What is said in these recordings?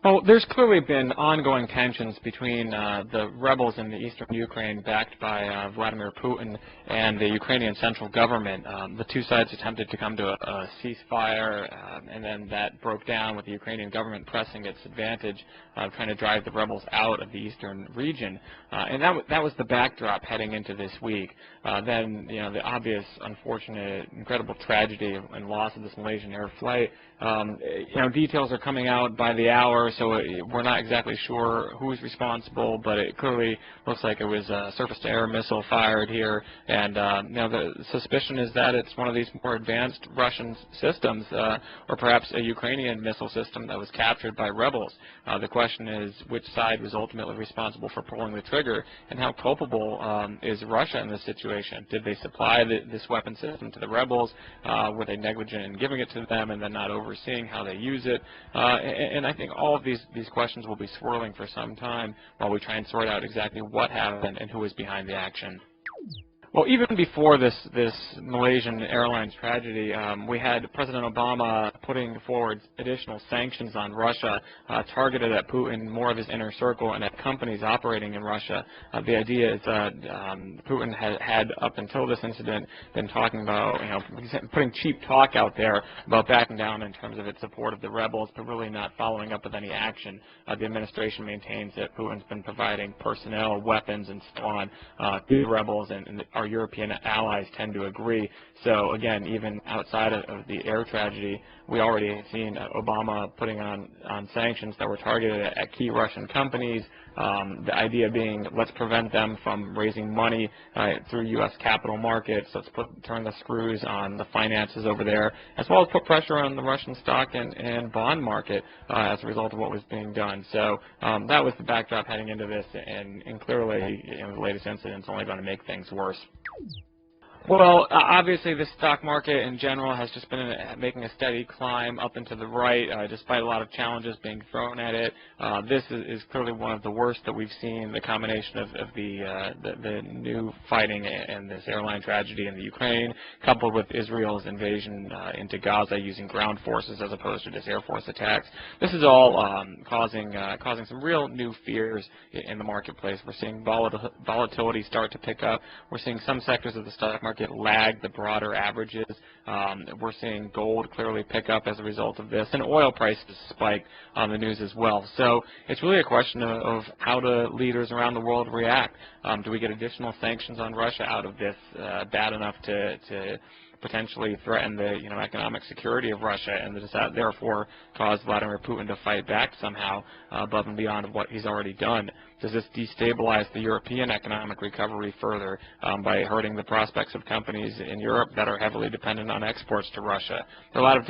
Well, there's clearly been ongoing tensions between the rebels in the eastern Ukraine, backed by Vladimir Putin, and the Ukrainian central government. The two sides attempted to come to a ceasefire, and then that broke down with the Ukrainian government pressing its advantage, trying to drive the rebels out of the eastern region. And that was the backdrop heading into this week. Then, the obvious, unfortunate, incredible tragedy and loss of this Malaysian air flight. Details are coming out by the hour, so we're not exactly sure who's responsible, but it clearly looks like it was a surface-to-air missile fired here, and the suspicion is that it's one of these more advanced Russian systems, or perhaps a Ukrainian missile system that was captured by rebels. The question is which side was ultimately responsible for pulling the trigger, and how culpable is Russia in this situation? Did they supply this weapon system to the rebels? Were they negligent in giving it to them and then not overseeing how they use it? And I think all of these questions will be swirling for some time while we try and sort out exactly what happened and who was behind the action. Well, even before this Malaysian Airlines tragedy, we had President Obama putting forward additional sanctions on Russia, targeted at Putin, more of his inner circle, and at companies operating in Russia. The idea is that Putin had, up until this incident, been talking about, putting cheap talk out there about backing down in terms of its support of the rebels, but really not following up with any action. The administration maintains that Putin's been providing personnel, weapons, and so on to the rebels, and our European allies tend to agree. So again, even outside of the air tragedy, we already have seen Obama putting on sanctions that were targeted at key Russian companies. The idea being, let's prevent them from raising money through U.S. capital markets. Let's turn the screws on the finances over there, as well as put pressure on the Russian stock and bond market as a result of what was being done. So that was the backdrop heading into this, and clearly, the latest incident is only going to make things worse. Well, obviously the stock market in general has just been making a steady climb up and to the right, despite a lot of challenges being thrown at it. This is clearly one of the worst that we've seen, the combination of the new fighting and this airline tragedy in the Ukraine, coupled with Israel's invasion into Gaza using ground forces as opposed to just Air Force attacks. This is all causing some real new fears in the marketplace. We're seeing volatility start to pick up. We're seeing some sectors of the stock market lag the broader averages. We're seeing gold clearly pick up as a result of this, and oil prices spike on the news as well. So it's really a question of how do leaders around the world react. Do we get additional sanctions on Russia out of this bad enough to potentially threaten the economic security of Russia, and therefore cause Vladimir Putin to fight back somehow above and beyond what he's already done? Does this destabilize the European economic recovery further by hurting the prospects of companies in Europe that are heavily dependent on exports to Russia? There are a lot of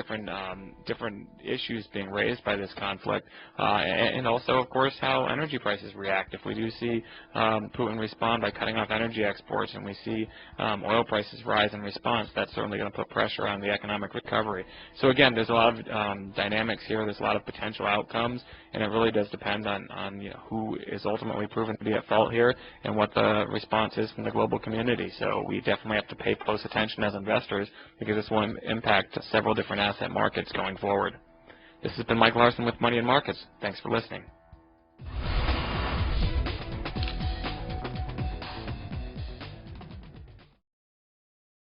different issues being raised by this conflict, and also, of course, how energy prices react. If we do see Putin respond by cutting off energy exports, and we see oil prices rise in response, that's certainly going to put pressure on the economic recovery. So again, there's a lot of dynamics here. There's a lot of potential outcomes, and it really does depend on who is ultimately proven to be at fault here and what the response is from the global community. So we definitely have to pay close attention as investors, because this will impact several different asset markets going forward. This has been Mike Larson with Money and Markets. Thanks for listening.